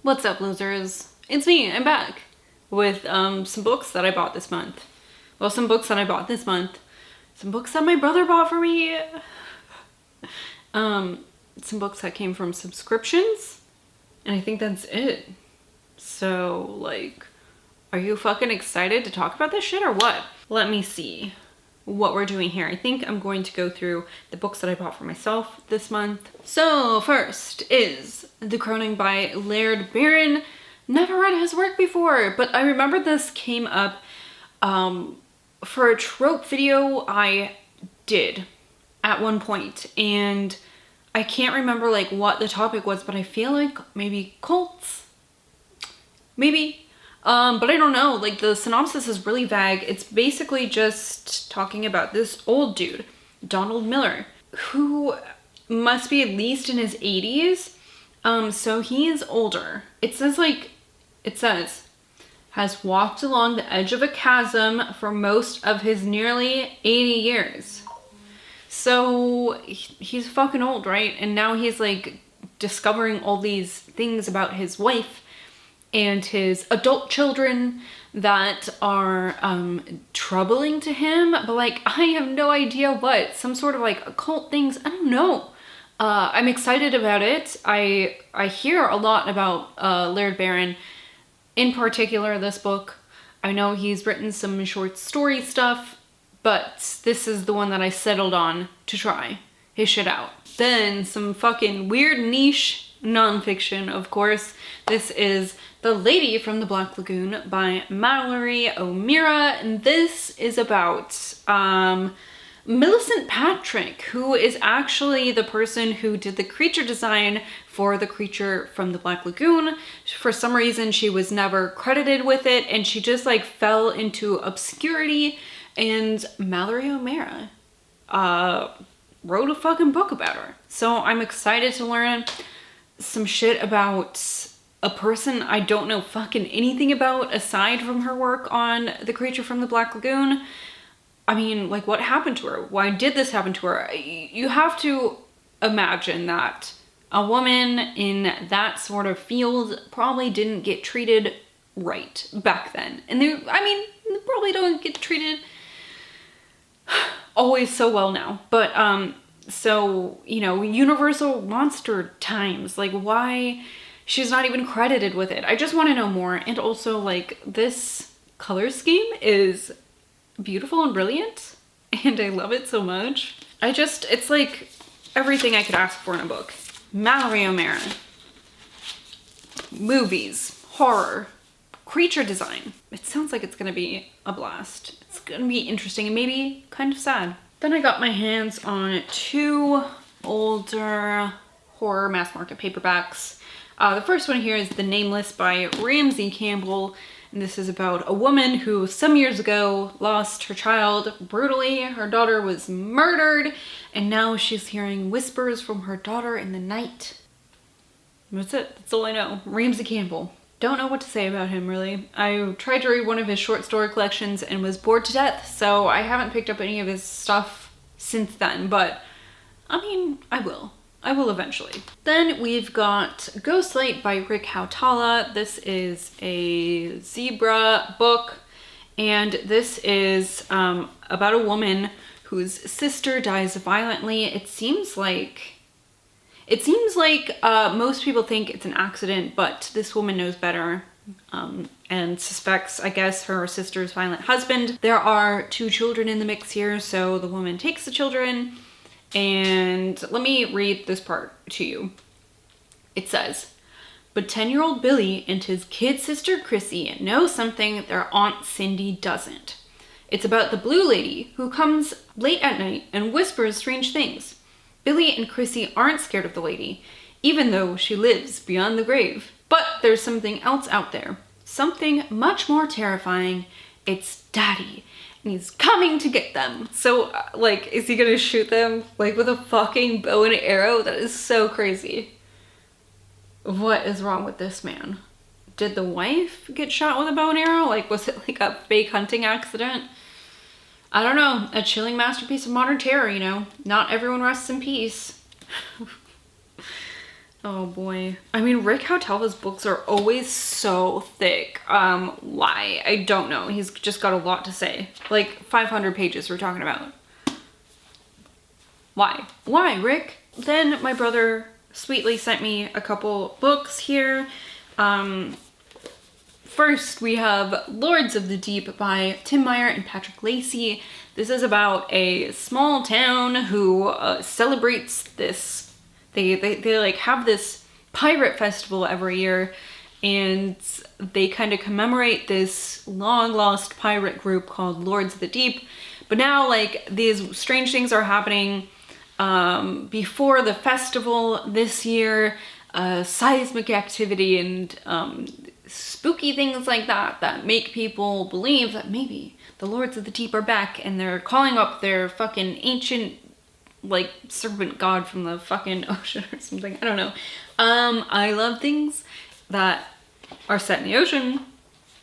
What's up, losers? It's me, I'm back with some books that I bought this month. Well, some books that I bought this month. Some books that my brother bought for me. Some books that came from subscriptions. And I think that's it. So, like, are you fucking excited to talk about this shit or what? Let me see what we're doing here. I think I'm going to go through the books that I bought for myself this month. So first is The Croning by Laird Barron. Never read his work before, but I remember this came up for a trope video I did at one point, and I can't remember like what the topic was, but I feel like maybe cults? Maybe. But I don't know, like the synopsis is really vague. It's basically just talking about this old dude, Donald Miller, who must be at least in his 80s. So he is older. It says, has walked along the edge of a chasm for most of his nearly 80 years. So he's fucking old, right? And now he's like discovering all these things about his wife and his adult children that are troubling to him, but like I have no idea what, some sort of like occult things, I don't know. I'm excited about it. I hear a lot about Laird Barron, in particular this book. I know he's written some short story stuff, but this is the one that I settled on to try his shit out. Then some fucking weird niche nonfiction, of course. This is The Lady from the Black Lagoon by Mallory O'Meara, and this is about Millicent Patrick, who is actually the person who did the creature design for the creature from the Black Lagoon. For some reason, she was never credited with it, and she just like fell into obscurity, and Mallory O'Meara wrote a fucking book about her. So I'm excited to learn some shit about a person I don't know fucking anything about aside from her work on The Creature from the Black Lagoon. I mean, like, what happened to her? Why did this happen to her? You have to imagine that a woman in that sort of field probably didn't get treated right back then. And they probably don't get treated always so well now. But, so, you know, Universal Monster times, like, why she's not even credited with it. I just want to know more. And also, like, this color scheme is beautiful and brilliant, and I love it so much. It's like everything I could ask for in a book. Mallory O'Meara. Movies, horror, creature design. It sounds like it's gonna be a blast. It's gonna be interesting and maybe kind of sad. Then I got my hands on two older horror mass market paperbacks. The first one here is The Nameless by Ramsey Campbell. And this is about a woman who some years ago lost her child brutally. Her daughter was murdered, and now she's hearing whispers from her daughter in the night. That's it. That's all I know. Ramsey Campbell. Don't know what to say about him, really. I tried to read one of his short story collections and was bored to death, so I haven't picked up any of his stuff since then, but I mean, I will. I will eventually. Then we've got Ghostlight by Rick Hautala. This is a zebra book, and this is about a woman whose sister dies violently. It seems like most people think it's an accident, but this woman knows better and suspects, I guess, her sister's violent husband. There are two children in the mix here, so the woman takes the children. And let me read this part to you. It says, but 10-year-old Billy and his kid sister Chrissy know something their Aunt Cindy doesn't. It's about the blue lady who comes late at night and whispers strange things. Billy and Chrissy aren't scared of the lady, even though she lives beyond the grave. But there's something else out there. Something much more terrifying. It's Daddy. And he's coming to get them. So, like, is he gonna shoot them, like, with a fucking bow and arrow? That is so crazy. What is wrong with this man? Did the wife get shot with a bow and arrow? Like, was it, like, a fake hunting accident? I don't know. A chilling masterpiece of modern terror, you know? Not everyone rests in peace. Oh boy. I mean, Rick Houtelva's books are always so thick. Why? I don't know. He's just got a lot to say. Like 500 pages we're talking about. Why? Why, Rick? Then my brother sweetly sent me a couple books here. First, we have Lords of the Deep by Tim Meyer and Patrick Lacey. This is about a small town who celebrates this. They like have this pirate festival every year, and they kind of commemorate this long lost pirate group called Lords of the Deep. But now, like, these strange things are happening before the festival this year. Seismic activity and spooky things like that make people believe that maybe the Lords of the Deep are back, and they're calling up their fucking ancient, like, serpent god from the fucking ocean or something. I don't know. I love things that are set in the ocean.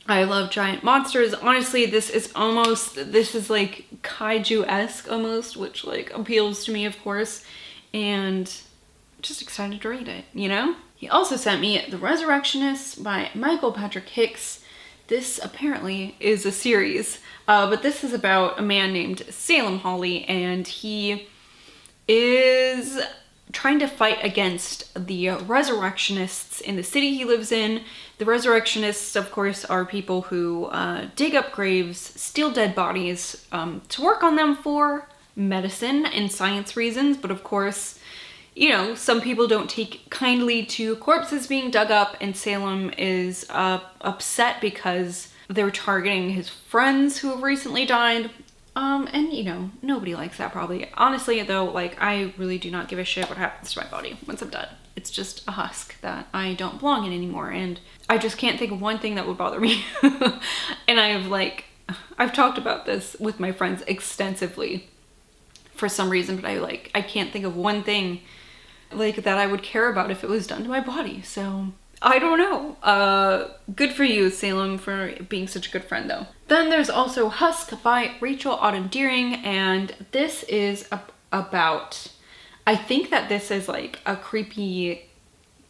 I love giant monsters. Honestly, this is like kaiju-esque almost, which like appeals to me, of course, and just excited to read it, you know? He also sent me The Resurrectionists by Michael Patrick Hicks. This apparently is a series, but this is about a man named Salem Hawley, and he is trying to fight against the resurrectionists in the city he lives in. The resurrectionists, of course, are people who dig up graves, steal dead bodies to work on them for medicine and science reasons, but of course, you know, some people don't take kindly to corpses being dug up, and Salem is upset because they're targeting his friends who have recently died. And you know, nobody likes that probably. Honestly though, like, I really do not give a shit what happens to my body once I'm dead. It's just a husk that I don't belong in anymore, and I just can't think of one thing that would bother me. And I've talked about this with my friends extensively for some reason, but I can't think of one thing like that I would care about if it was done to my body. So I don't know. Good for you, Salem, for being such a good friend though. Then there's also Husk by Rachel Autumn Deering, and this is about, I think that this is like a creepy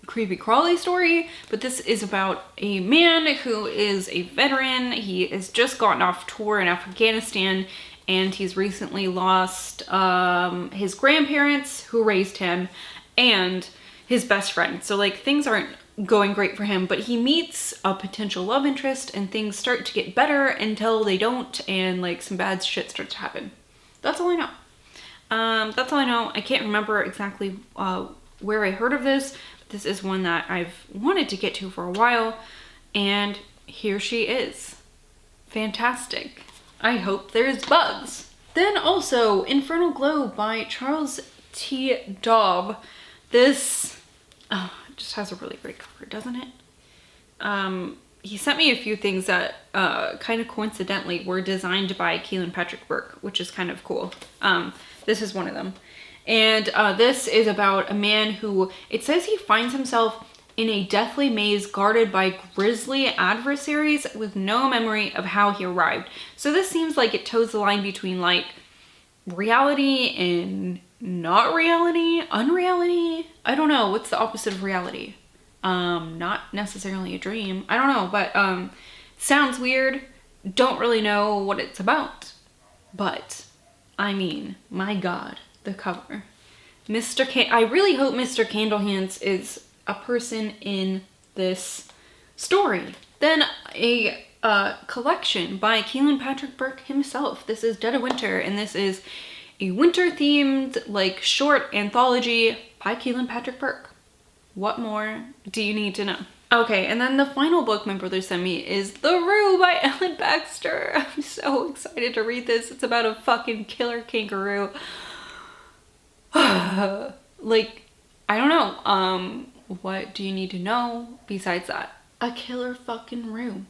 crawly story, but this is about a man who is a veteran. He has just gotten off tour in Afghanistan, and he's recently lost his grandparents who raised him and his best friend. So like things aren't going great for him, but he meets a potential love interest and things start to get better until they don't, and like some bad shit starts to happen. That's all I know. That's all I know. I can't remember exactly where I heard of this, but this is one that I've wanted to get to for a while, and here she is. Fantastic. I hope there's bugs. Then also Infernal Glow by Charles T. Daub. This just has a really great cover, doesn't it? He sent me a few things that kind of coincidentally were designed by Keelan Patrick Burke, which is kind of cool. This is one of them. And this is about a man who, it says he finds himself in a deathly maze guarded by grisly adversaries with no memory of how he arrived. So this seems like it toes the line between like reality and not reality, unreality. I don't know. What's the opposite of reality? Not necessarily a dream. I don't know, but sounds weird. Don't really know what it's about. But I mean, my God, the cover. I really hope Mr. Candlehands is a person in this story. Then a collection by Keelan Patrick Burke himself. This is Dead of Winter, and this is a winter-themed, like, short anthology by Keelan Patrick Burke. What more do you need to know? Okay, and then the final book my brother sent me is The Roo by Ellen Baxter. I'm so excited to read this. It's about a fucking killer kangaroo. Like, I don't know. What do you need to know besides that? A killer fucking roo.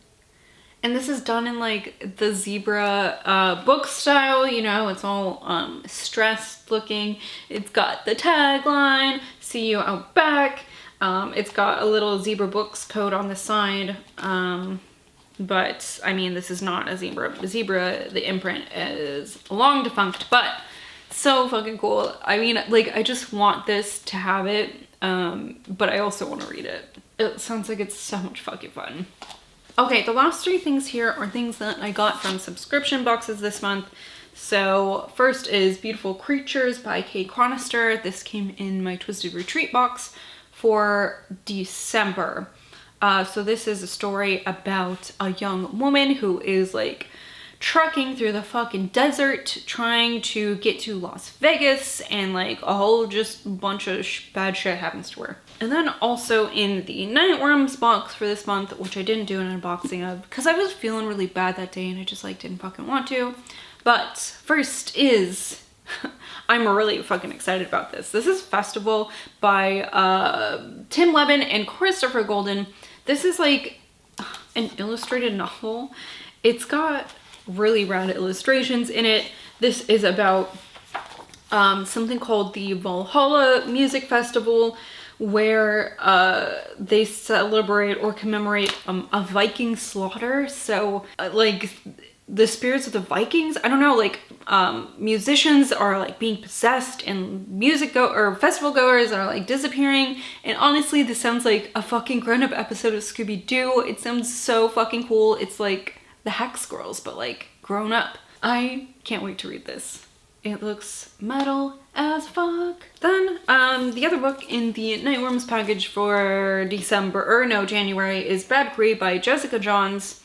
And this is done in like the zebra book style, you know, it's all stressed looking. It's got the tagline, "See you out back." It's got a little zebra books code on the side. But I mean, this is not a zebra. The zebra, the imprint is long defunct, but so fucking cool. I mean, like, I just want this to have it but I also want to read it. It sounds like it's so much fucking fun. Okay, the last three things here are things that I got from subscription boxes this month. So first is Beautiful Creatures by Kate Chronister. This came in my Twisted Retreat box for December. So this is a story about a young woman who is like trekking through the fucking desert trying to get to Las Vegas, and like a whole just bunch of bad shit happens to her. And then also in the Nightworms box for this month, which I didn't do an unboxing of because I was feeling really bad that day and I just like didn't fucking want to. But first is, I'm really fucking excited about this. This is Festival by Tim Levin and Christopher Golden. This is like an illustrated novel. It's got really rad illustrations in it. This is about something called the Valhalla Music Festival, where they celebrate or commemorate a Viking slaughter. So like the spirits of the Vikings, I don't know, like musicians are like being possessed, and festival goers are like disappearing. And honestly, this sounds like a fucking grown-up episode of Scooby-Doo. It sounds so fucking cool. It's like the Hex Girls, but like grown up. I can't wait to read this. It looks metal as fuck. Then the other book in the Nightworms package for January is Bad Grey by Jessica Johns.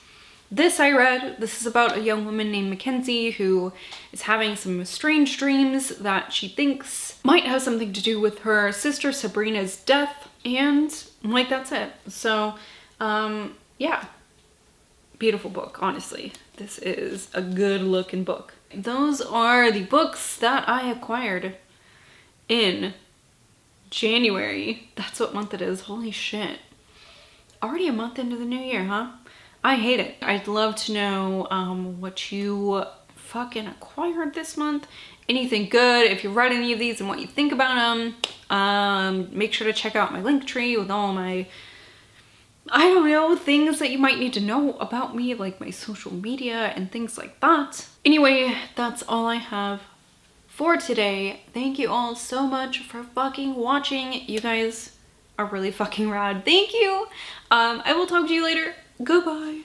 This I read. This is about a young woman named Mackenzie who is having some strange dreams that she thinks might have something to do with her sister Sabrina's death, and like that's it. So yeah, beautiful book, honestly. This is a good looking book. Those are the books that I acquired in January. That's what month it is. Holy shit. Already a month into the new year, huh? I hate it. I'd love to know what you fucking acquired this month. Anything good, if you read any of these and what you think about them. Make sure to check out my link tree with all my, I don't know, things that you might need to know about me, like my social media and things like that. Anyway, that's all I have for today. Thank you all so much for fucking watching. You guys are really fucking rad. Thank you. I will talk to you later. Goodbye.